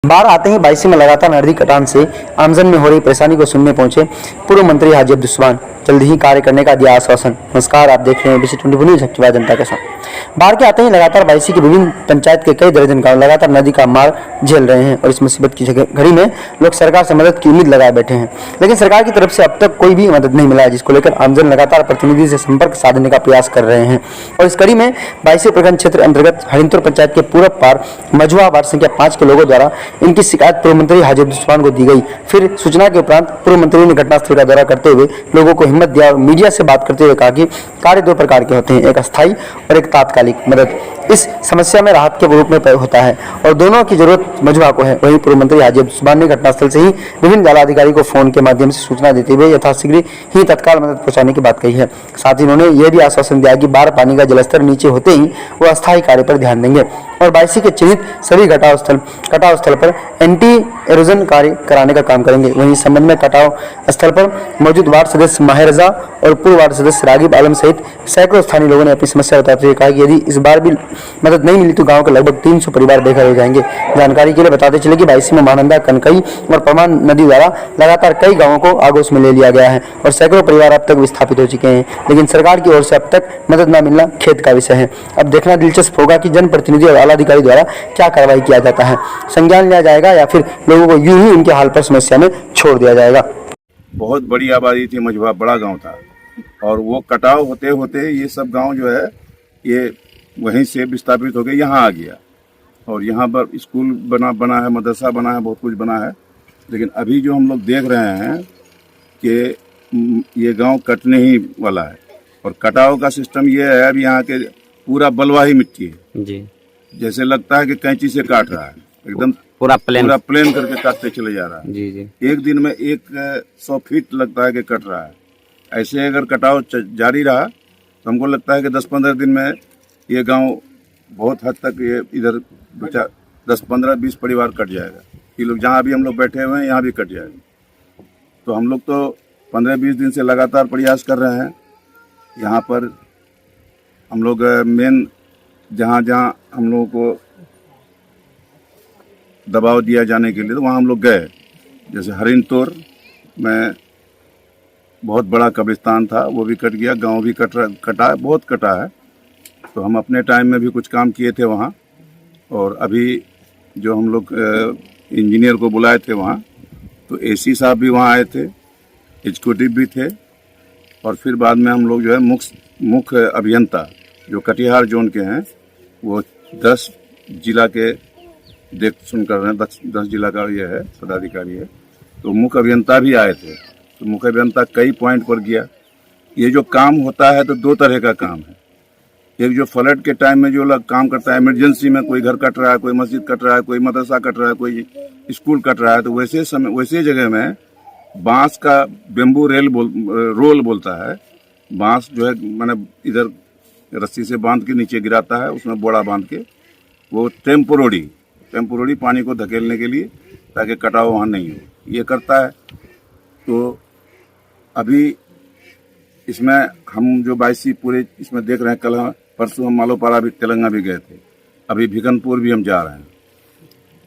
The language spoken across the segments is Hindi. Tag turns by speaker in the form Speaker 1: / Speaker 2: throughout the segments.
Speaker 1: बाढ़ आते ही बाईसी में लगातार नदी कटान से आमजन में हो रही परेशानी को सुनने पहुंचे पूर्व मंत्री हाजी अब्दुल सुभान। जल्द ही कार्य करने का दिया आश्वासन। नमस्कार, आप देख रहे हैं BC24 न्यूज हकीबात जनता के साथ। बाढ़ के आते ही लगातार बाईसी की विभिन्न पंचायत के कई दर्जन गांव लगातार नदी का मार झेल रहे हैं और इस मुसीबत की घड़ी में लोग सरकार से मदद की उम्मीद लगाए बैठे हैं, लेकिन सरकार की तरफ से अब तक कोई भी मदद नहीं मिला है, जिसको लेकर आमजन लगातार प्रतिनिधि से संपर्क साधने का प्रयास कर रहे हैं। और इस कड़ी में बाईसी प्रखंड क्षेत्र अंतर्गत हरिंदपुर पंचायत के पूरब पार मझुआ वार्ड संख्या 5 के लोगों द्वारा इनकी शिकायत पूर्व मंत्री हाजी अब्दुल सुभान को दी गई। फिर सूचना के उपरांत पूर्व मंत्री ने घटनास्थल का दौरा करते हुए लोगों को हिम्मत दिया और मीडिया से बात करते हुए कहा कि कार्य दो प्रकार के होते हैं, एक अस्थायी और एक तात्कालिक मदद। इस समस्या में राहत के रूप में होता है और दोनों की जरूरत मझुआ को है। वहीं पूर्व मंत्री हाजी अब्दुल सुभान ने घटनास्थल से ही विभिन्न जिलाधिकारी को फोन के माध्यम से सूचना देते हुए यथाशीघ्र ही तत्काल मदद पहुंचाने की बात कही है। साथ ही उन्होंने यह भी आश्वासन दिया कि बाढ़ पानी का जलस्तर नीचे होते ही वो अस्थायी कार्य पर ध्यान देंगे और बाईसी के चिन्हित सभी कटाव स्थल पर एंटी एरोजन कार्य कराने का काम करेंगे। वहीं इस संबंध में कटाव स्थल पर मौजूद वार्ड सदस्य माहिर रजा और पूर्व वार्ड सदस्य रागिब आलम सहित सैकड़ों स्थानीय लोगों ने अपनी समस्या बताते हुए कहा कि यदि इस बार भी मदद नहीं मिली तो गांव के लगभग 300 परिवार बेघर हो जाएंगे। जानकारी के लिए बताते चले कि बाईसी में महानंदा, कनकई और परमान नदी द्वारा लगातार कई गांवों को आगोश में ले लिया गया है और सैकड़ों परिवार अब तक विस्थापित हो चुके हैं, लेकिन सरकार की ओर से अब तक मदद न मिलना खेद का विषय है। अब देखना दिलचस्प होगा कि जनप्रतिनिधि और आलाधिकारी द्वारा क्या कार्रवाई किया जाता है, संज्ञान लिया जाएगा या फिर लोगों को यूं ही उनके हाल पर समस्या में छोड़ दिया जाएगा।
Speaker 2: बहुत बड़ी आबादी थी, मझुआ बड़ा गांव था और वो कटाव होते होते ये सब गांव जो है ये वहीं से विस्थापित होकर यहाँ आ गया और यहाँ पर स्कूल बना है, मदरसा बना है, बहुत कुछ बना है। लेकिन अभी जो हम लोग देख रहे हैं कि ये गांव कटने ही वाला है और कटाव का सिस्टम ये है, अभी यहाँ के पूरा बलुआ ही मिट्टी है जी, जैसे लगता है कि कैंची से काट रहा है, एकदम पूरा प्लेन करके काटते चले जा रहा है जी जी। एक दिन में 100 फीट लगता है कि कट रहा है। ऐसे अगर कटाव जारी रहा तो हमको लगता है कि 10-15 दिन में ये गांव बहुत हद तक ये इधर 10-15-20 परिवार कट जाएगा। ये लोग जहाँ अभी हम लोग बैठे हुए हैं यहाँ भी कट जाएगा। तो हम लोग तो 15-20 दिन से लगातार प्रयास कर रहे हैं। यहाँ पर हम लोग मेन जहाँ जहाँ हम लोगों को दबाव दिया जाने के लिए तो वहाँ हम लोग गए। जैसे हरिंदपुर में बहुत बड़ा कब्रिस्तान था, वो भी कट गया, गांव भी कटा बहुत कटा है। तो हम अपने टाइम में भी कुछ काम किए थे वहाँ और अभी जो हम लोग इंजीनियर को बुलाए थे वहाँ, तो AC साहब भी वहाँ आए थे, एग्जीक्यूटिव भी थे और फिर बाद में हम लोग जो है मुख्य अभियंता जो कटिहार जोन के हैं वो 10 जिला के देख सुन कर रहे हैं, 10 जिला का ये है पदाधिकारी है, तो मुख्य अभियंता भी आए थे। तो मुख्य अभियंता कई पॉइंट पर गया। ये जो काम होता है तो दो तरह का काम है। एक जो फ्लड के टाइम में जो लोग काम करता है, इमरजेंसी में कोई घर कट रहा है, कोई मस्जिद कट रहा है, कोई मदरसा कट रहा है, कोई स्कूल कट रहा है, तो वैसे जगह में बांस का बेम्बू रोल बोलता है। बांस जो है मैंने इधर रस्सी से बांध के नीचे गिराता है, उसमें बोड़ा बांध के, वो टेम्पोररी पानी को धकेलने के लिए, ताकि कटाव वहाँ नहीं हो, ये करता है। तो अभी इसमें हम जो 22 पूरे इसमें देख रहे हैं, कल परसों हम मालोपारा भी तेलंगाना भी गए थे, अभी भिकनपुर भी हम जा रहे हैं।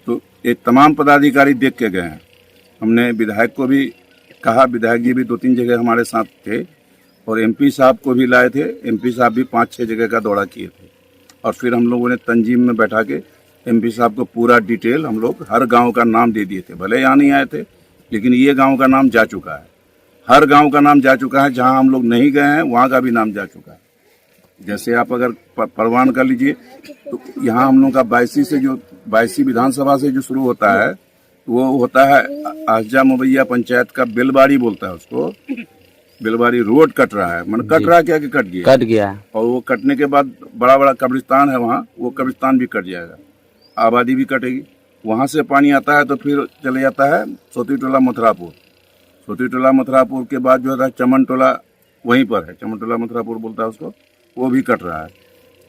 Speaker 2: तो ये तमाम पदाधिकारी देख के गए हैं। हमने विधायक को भी कहा, विधायक जी भी 2-3 जगह हमारे साथ थे और MP साहब को भी लाए थे। MP साहब भी 5-6 जगह का दौरा किए थे और फिर हम लोगों ने तंजीम में बैठा के MP साहब को पूरा डिटेल हम लोग हर गाँव का नाम दे दिए थे। भले यहाँ नहीं आए थे लेकिन ये गाँव का नाम जा चुका है, हर गांव का नाम जा चुका है। जहां हम लोग नहीं गए हैं वहां का भी नाम जा चुका है। जैसे आप अगर परवान कर लीजिए तो यहाँ हम लोग का 22 विधानसभा से जो शुरू होता है वो होता है आजा मुबैया पंचायत का बेलबाड़ी बोलता है उसको। बेलबाड़ी रोड कट रहा है, मतलब कट रहा क्या कि कट गया और वो कटने के बाद बड़ा बड़ा कब्रिस्तान है वहाँ, वो कब्रिस्तान भी कट जाएगा, आबादी भी कटेगी। वहाँ से पानी आता है तो फिर चले जाता है सोती टोला मथुरापुर के बाद जो है चमन टोला वहीं पर है, चमन टोला मथुरापुर बोलता है उसको, वो भी कट रहा है।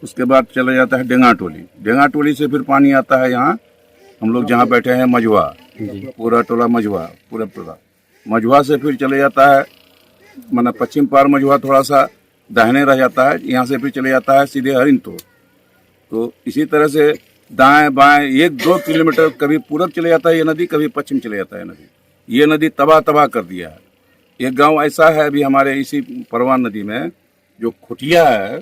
Speaker 2: उसके बाद चले जाता है डेंगा टोली से फिर पानी आता है यहाँ हम लोग जहाँ बैठे हैं मझुआ, पूरा टोला मझुआ, पूरा टोला मझुआ से फिर चले जाता है, माना पश्चिम पार मझुआ थोड़ा सा दाहिने रह जाता है, यहाँ से फिर चले जाता है सीधे हरिंदपुर। तो इसी तरह से दाएं बाएं 1-2 किलोमीटर कभी पूरब चले जाता है ये नदी, कभी पश्चिम चले जाता है नदी। ये नदी तबाह तबाह कर दिया है। एक गांव ऐसा है अभी हमारे इसी परवान नदी में जो खुटिया है,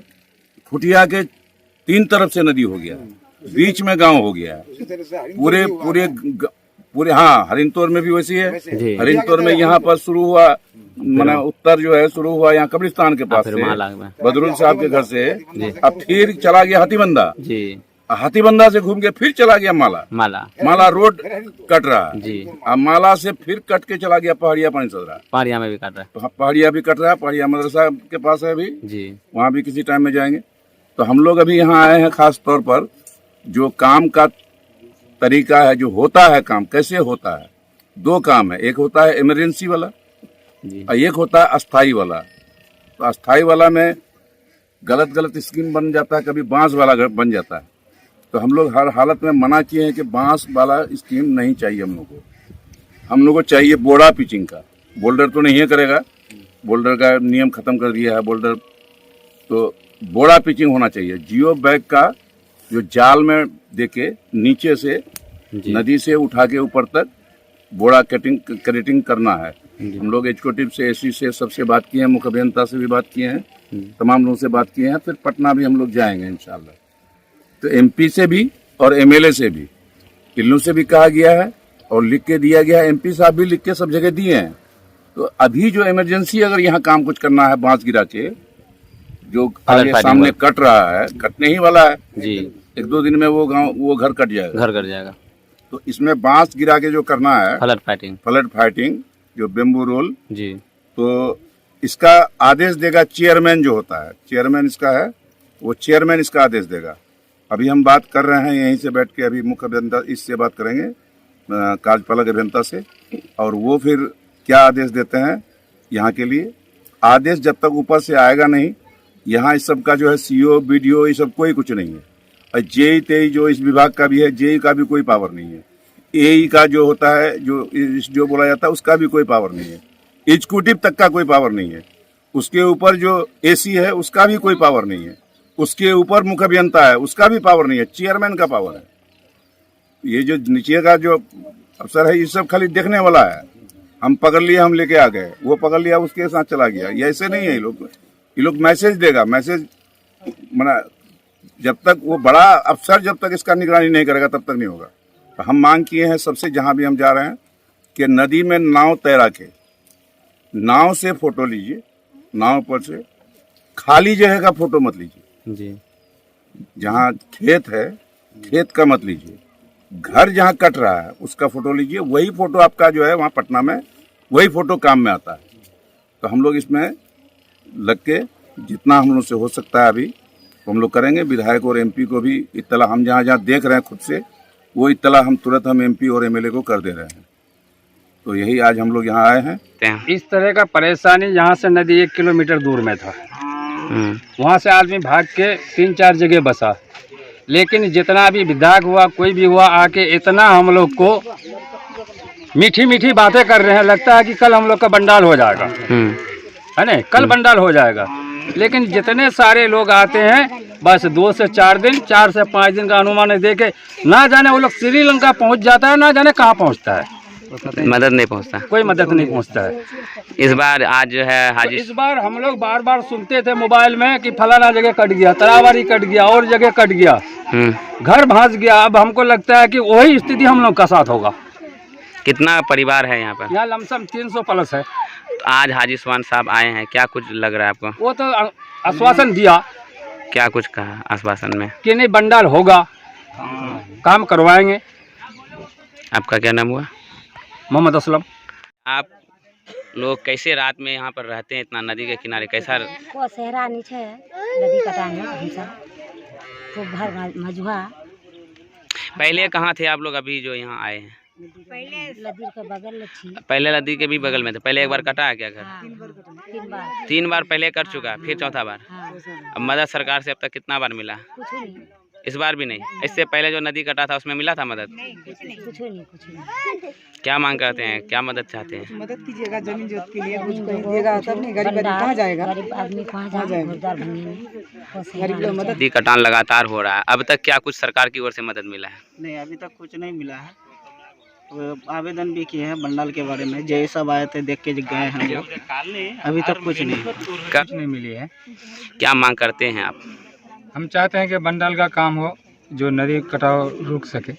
Speaker 2: खुटिया के 3 तरफ से नदी हो गया, बीच में गांव हो गया है। पूरे हाँ, हरिनतोर में भी वैसी है। हरिनतोर में यहाँ पर शुरू हुआ, माने उत्तर जो है शुरू हुआ यहाँ कब्रिस्तान के पास से बदरुल साहब के घर से, अब फिर चला गया हाथीबंदा, हाथीबंदा से घूम के फिर चला गया माला रोड कट रहा है। अब माला से फिर कट के चला गया पहाड़िया पानी सदरा,
Speaker 1: पहाड़िया में भी काट रहा है,
Speaker 2: पहाड़िया भी कट रहा है। पहाड़िया मदरसा के पास है अभी, वहाँ भी किसी टाइम में जाएंगे। तो हम लोग अभी यहाँ आए हैं खास तौर पर जो काम का तरीका है, जो होता है काम कैसे होता है। 2 काम है, एक होता है इमरजेंसी वाला और एक होता है अस्थाई वाला। तो अस्थाई वाला में गलत स्कीम बन जाता है, कभी बांस वाला घर बन जाता है। तो हम लोग हर हालत में मना किए हैं कि बांस वाला स्कीम नहीं चाहिए हम लोग को चाहिए बोड़ा पिचिंग का। बोल्डर तो नहीं करेगा, बोल्डर का नियम खत्म कर दिया है बोल्डर, तो बोड़ा पिचिंग होना चाहिए। जियो बैग का जो जाल में देके नीचे से नदी से उठा के ऊपर तक बोड़ा कटिंग करना है। हम लोग एग्जीक्यूटिव से, एसी से, सबसे बात किए हैं, मुख्य अभियंता से भी बात किए हैं, तमाम लोगों से बात किए हैं। फिर पटना भी हम लोग जाएंगे इंशाल्लाह। तो एमपी से भी और एमएलए से भी, इन से भी कहा गया है और लिख के दिया गया है। एमपी साहब भी लिख के सब जगह दिए हैं। तो अभी जो इमरजेंसी अगर यहाँ काम कुछ करना है, बांस गिरा के जो आगे सामने कट रहा है, कटने ही वाला है जी, 1-2 दिन में वो घर कट जाएगा। तो इसमें बांस गिरा के जो करना है, फ्लड फाइटिंग जो बेम्बू रोल जी, तो इसका आदेश देगा चेयरमैन जो होता है, चेयरमैन इसका है, वो चेयरमैन इसका आदेश देगा। अभी हम बात कर रहे हैं यहीं से बैठ के, अभी मुख्य अभियंता इससे बात करेंगे, कार्यपालक अभियंता से, और वो फिर क्या आदेश देते हैं यहाँ के लिए। आदेश जब तक ऊपर से आएगा नहीं, यहाँ इस सब का जो है सीओ बीडीओ ये सब कोई कुछ नहीं है। और जेई तेई जो इस विभाग का भी है, जेई का भी कोई पावर नहीं है। एई का जो होता है, जो बोला जाता है, उसका भी कोई पावर नहीं है। एग्जीक्यूटिव तक का कोई पावर नहीं है। उसके ऊपर जो एसी है उसका भी कोई पावर नहीं है। उसके ऊपर मुख्य अभियंता है, उसका भी पावर नहीं है। चेयरमैन का पावर है। ये जो नीचे का जो अफसर है, ये सब खाली देखने वाला है। हम पकड़ लिए, हम लेके आ गए, वो पकड़ लिया, उसके साथ चला गया। ये ऐसे नहीं है। ये लोग मैसेज देगा, मैसेज मना, जब तक वो बड़ा अफसर जब तक इसका निगरानी नहीं करेगा तब तक नहीं होगा। तो हम मांग किए हैं सबसे, जहां भी हम जा रहे हैं, कि नदी में नाव तैरा के, नाव से फोटो लीजिए, नाव पर से खाली जगह का फोटो मत लीजिए जी। जहाँ खेत है, खेत का मत लीजिए। घर जहाँ कट रहा है उसका फोटो लीजिए। वही फोटो आपका जो है वहाँ पटना में, वही फोटो काम में आता है। तो हम लोग इसमें लग के जितना हम लोग से हो सकता है अभी तो हम लोग करेंगे। विधायक और एमपी को भी इत्तला, हम जहाँ जहाँ देख रहे हैं खुद से, वो इत्तला हम तुरंत एमपी और एमएलए को कर दे रहे हैं। तो यही आज हम लोग यहाँ आए हैं।
Speaker 3: इस तरह का परेशानी यहाँ से नदी 1 किलोमीटर दूर में था। वहाँ से आदमी भाग के 3-4 जगह बसा। लेकिन जितना भी विधायक हुआ, कोई भी हुआ, आके इतना हम लोग को मीठी मीठी बातें कर रहे हैं, लगता है कि कल हम लोग का बंडाल हो जाएगा, है ना, कल बंडाल हो जाएगा। लेकिन जितने सारे लोग आते हैं बस 2 से 4 दिन, 4 से 5 दिन का अनुमान दे के ना जाने वो लोग श्रीलंका पहुंच जाता है, ना जाने कहाँ पहुंचता है,
Speaker 1: मदद नहीं पहुंचता,
Speaker 3: कोई मदद नहीं पहुंचता है।
Speaker 1: इस बार आज जो है हाजी,
Speaker 3: इस बार हम लोग बार बार सुनते थे मोबाइल में कि फलाना जगह कट गया, तरावारी कट गया, और जगह कट गया, घर भांस गया। अब हमको लगता है कि वही स्थिति हम लोग का साथ होगा।
Speaker 1: कितना परिवार है यहाँ पर?
Speaker 3: यहाँ लमसम 300 प्लस है।
Speaker 1: तो आज हाजी सुभान साहब आए हैं, क्या कुछ लग रहा है आपको?
Speaker 3: वो तो आश्वासन दिया।
Speaker 1: क्या कुछ कहा आश्वासन में?
Speaker 3: कि नहीं बंडाल होगा, काम करवाएंगे।
Speaker 1: आपका क्या नाम हुआ?
Speaker 3: मोहम्मद असलम।
Speaker 1: आप लोग कैसे रात में यहाँ पर रहते हैं, इतना नदी के किनारे? कैसा
Speaker 4: सेहरा नीचे नदी कटान खूब भर मजुआ।
Speaker 1: पहले कहाँ थे आप लोग, अभी जो यहाँ आए हैं?
Speaker 4: पहले नदी के बगल में थी।
Speaker 1: पहले नदी के भी बगल में थे। पहले एक बार कटा है क्या घर?
Speaker 4: हाँ,
Speaker 1: 3 बार पहले कट चुका, फिर चौथा बार।
Speaker 4: हाँ।
Speaker 1: अब मदद सरकार से अब तक कितना बार मिला?
Speaker 4: कुछ नहीं।
Speaker 5: इस बार भी नहीं? इससे पहले जो नदी कटा था उसमें मिला था मदद?
Speaker 4: कुछ नहीं।
Speaker 5: क्या मांग करते हैं, क्या मदद चाहते हैं?
Speaker 6: मदद कीजिएगा, जमीन जोत के लिए कुछ कहिएगा, तब नहीं गरीब आदमी कहाँ जाएगा?
Speaker 4: गरीब आदमी कहाँ जाएगा? रोजगार बनने में वो सेहरा
Speaker 6: गरीब लोग मदद
Speaker 5: नदी कटान लगातार हो रहा है, अब तक क्या कुछ सरकार की ओर से मदद मिला है?
Speaker 7: नहीं, अभी तक कुछ नहीं मिला है। वो आवेदन भी किए हैं बंडाल के बारे में, जय सब आए थे, देख के गए हैं लोग, अभी तक कुछ नहीं।
Speaker 3: कुछ नहीं मिली है।
Speaker 5: क्या मांग करते हैं आप?
Speaker 3: हम चाहते हैं कि बंडाल का काम हो, जो नदी कटाव रुक सके।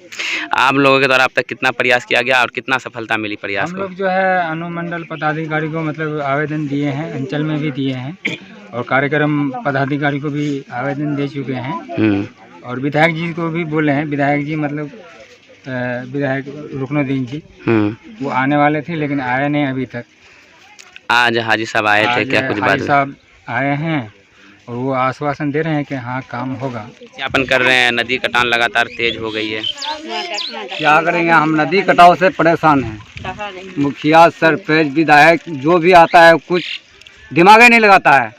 Speaker 5: आप लोगों के द्वारा अब तक कितना प्रयास किया गया और कितना सफलता मिली प्रयास
Speaker 3: हम
Speaker 5: को?
Speaker 3: लोग जो है अनुमंडल पदाधिकारी को मतलब आवेदन दिए हैं, अंचल में भी दिए हैं और कार्यक्रम पदाधिकारी को भी आवेदन दे चुके हैं और विधायक जी को भी बोले हैं। विधायक जी मतलब विधायक रुकनुद्दीन जी वो आने वाले थे लेकिन आए नहीं अभी तक।
Speaker 5: आज हाजी साहब आए थे, क्या कुछ बात?
Speaker 3: हाजी साहब आए हैं और वो आश्वासन दे रहे हैं कि हाँ काम होगा।
Speaker 5: ज्ञापन कर रहे हैं, नदी कटान लगातार तेज हो गई है।
Speaker 8: क्या करेंगे, हम नदी कटाव से परेशान हैं। मुखिया सरपंच विधायक जो भी आता है कुछ दिमाग ही नहीं लगाता है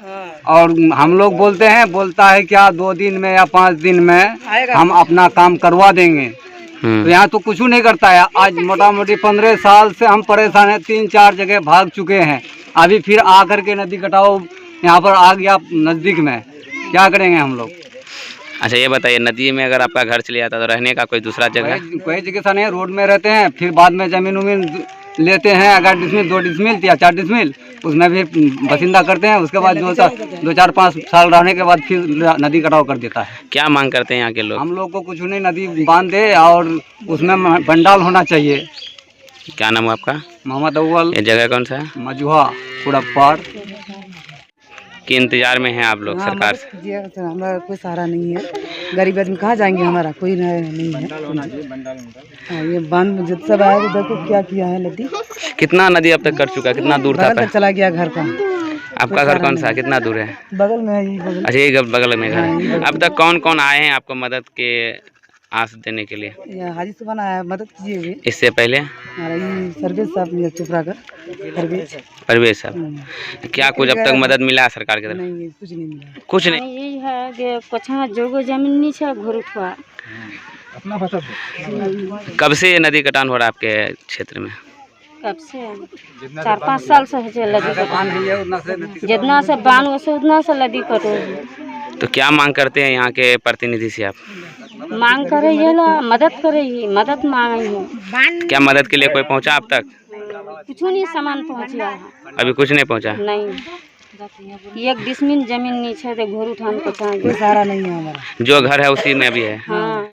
Speaker 8: और हम लोग बोलता है क्या 2 दिन में या 5 दिन में हम अपना काम करवा देंगे। तो यहाँ तो कुछ नहीं करता है। आज मोटा मोटी 15 साल से हम परेशान हैं, 3-4 जगह भाग चुके हैं, अभी फिर आकर के नदी कटाव यहाँ पर आ गया नज़दीक में, क्या करेंगे हम लोग?
Speaker 5: अच्छा ये बताइए, नदी में अगर आपका घर चले जाता तो रहने का कोई दूसरा जगह?
Speaker 8: कोई जगह नहीं, रोड में रहते हैं, फिर बाद में जमीन उमीन लेते हैं, अगर डिसमिल 2 डिसमिल या 4 डिसमिल उसमें भी बसिंदा करते हैं। उसके बाद 2-4-5 साल रहने के बाद फिर नदी कटाव कर देता है।
Speaker 5: क्या मांग करते हैं यहाँ के लोग?
Speaker 8: हम लोग को कुछ नहीं, नदी बांध दे और उसमें बंडाल होना चाहिए।
Speaker 5: क्या नाम है आपका?
Speaker 8: मोहम्मद अव्वल।
Speaker 5: ये जगह कौन सा है?
Speaker 8: मजुहा पुड़प्पार।
Speaker 5: के इंतजार में हैं आप लोग सरकार से?
Speaker 6: हमारा कोई सहारा नहीं है, गरीब आदमी कहाँ जाएंगे, हमारा कोई नहीं है। हाँ, ये बांध जब सब आया तो देखो क्या किया है नदी।
Speaker 5: कितना नदी अब तक कर चुका है, कितना दूर था?
Speaker 6: बगल तक चला गया घर का।
Speaker 5: आपका घर कौन सा है, कितना दूर है?
Speaker 6: बगल में है, ये बगल।
Speaker 5: अच्छा ये बगल में घर है। अब तक कौन कौन आए हैं आपको मदद के आस देने के लिए?
Speaker 6: ये हाजी सुबह आया, मदद कीजिए भी।
Speaker 5: इससे पहले
Speaker 6: सर्विस साहब चुपरा कर
Speaker 5: परवेश साहब, क्या कुछ अब तक मदद मिला है सरकार की तरफ?
Speaker 6: नहीं, कुछ नहीं मिला।
Speaker 5: कुछ नहीं।
Speaker 4: यही है कि पछा जोगो जमीन नीचे घर उठवा।
Speaker 5: कब से ये नदी कटान हो रहा है आपके क्षेत्र में?
Speaker 4: कब से 4-5 साल से है नदी कटान, जितना से बांध वैसे उतना से नदी कटो।
Speaker 5: तो क्या मांग करते हैं यहाँ के प्रतिनिधि से आप?
Speaker 4: मांग करे ये ला मदद करे ही, मदद मांगे ही।
Speaker 5: क्या मदद के लिए कोई पहुँचा अब तक?
Speaker 4: कुछ नहीं सामान पहुँचा है
Speaker 5: अभी कुछ नहीं पहुँचा?
Speaker 4: नहीं, 1 डिसमिल जमीन नीचे तो घर उठाने को चाहिए,
Speaker 6: सहारा नहीं है हमारा।
Speaker 5: जो घर है उसी में भी है।
Speaker 4: हाँ।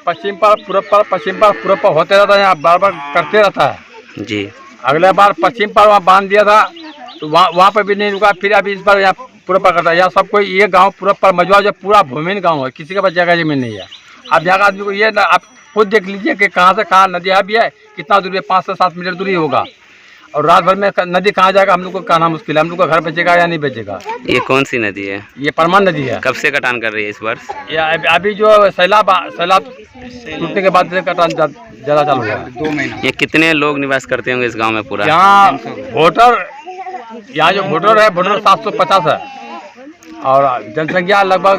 Speaker 3: पश्चिम पार पूरब पार होते रहता है, यहाँ बार बार करते रहता है
Speaker 5: जी।
Speaker 3: अगले बार पश्चिम पार वहाँ बांध दिया था तो वहाँ पे भी नहीं रुका, फिर अभी इस बार यहाँ पूरब पार करता है। यहाँ सब कोई ये गांव पूरब पार मजुआ जो पूरा भूमिहीन गांव है, किसी के पास जगह जमीन नहीं है। अब यहाँ आदमी को ये ना, आप खुद देख लीजिए कि कहाँ से कहाँ नदी भी है, कितना दूरी है, 5 से 7 मीटर दूरी होगा और रात भर में नदी कहाँ जाएगा हम लोग को कहना मुश्किल है। हम लोग का घर बचेगा या नहीं बचेगा।
Speaker 5: ये कौन सी नदी है?
Speaker 3: ये परमान नदी है।
Speaker 5: कब से कटान कर रही है इस वर्ष?
Speaker 3: या अभी जो सैलाब टूटने के बाद कटान ज़्यादा चालू हुआ है, 2 महीना।
Speaker 5: ये कितने लोग निवास करते होंगे इस गांव में पूरा?
Speaker 3: यहाँ जो वोटर है, वोटर 750 है और जनसंख्या लगभग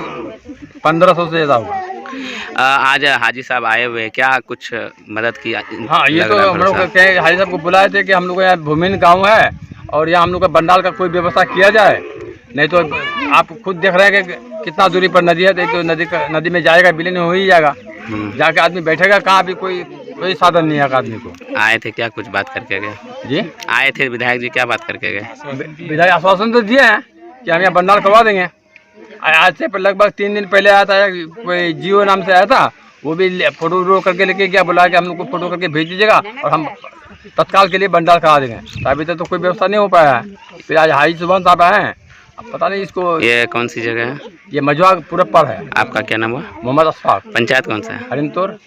Speaker 3: 1500 से ज़्यादा होगा।
Speaker 5: आज हाजी साहब आए हुए, क्या कुछ मदद की?
Speaker 3: हाँ, ये तो हम लोग हाजी साहब को बुलाए थे कि हम लोग यहाँ भूमिहीन गाँव है और यहाँ हम लोग का बंडाल का कोई व्यवस्था किया जाए, नहीं तो आप खुद देख रहे हैं कि कितना दूरी पर नदी है, तो नदी में जाएगा विलीन हो ही जाएगा, जाके आदमी बैठेगा कहाँ? अभी कोई साधन नहीं है आदमी को।
Speaker 5: आए थे, क्या कुछ बात करके गए?
Speaker 3: जी
Speaker 5: आए थे विधायक जी, क्या बात करके गए?
Speaker 3: विधायक आश्वासन तो दिए हैं कि हम यहाँ बंडाल करवा देंगे। आज से लगभग 3 दिन पहले आया था, कोई जियो नाम से आया था, वो भी फोटो करके लेके गया, बुला के हम लोग को फोटो करके भेज दीजिएगा और हम तत्काल के लिए बंडाल करा देंगे। अभी तक तो कोई व्यवस्था नहीं हो पाया है। फिर आज हाजी सुबह साहब आए हैं, अब पता नहीं इसको।
Speaker 5: ये कौन सी जगह है?
Speaker 3: ये मजुआ पूरब पर है।
Speaker 5: आपका क्या नाम हुआ?
Speaker 3: मोहम्मद अशफाक।
Speaker 5: पंचायत कौन सा है?
Speaker 3: हरिनतोर।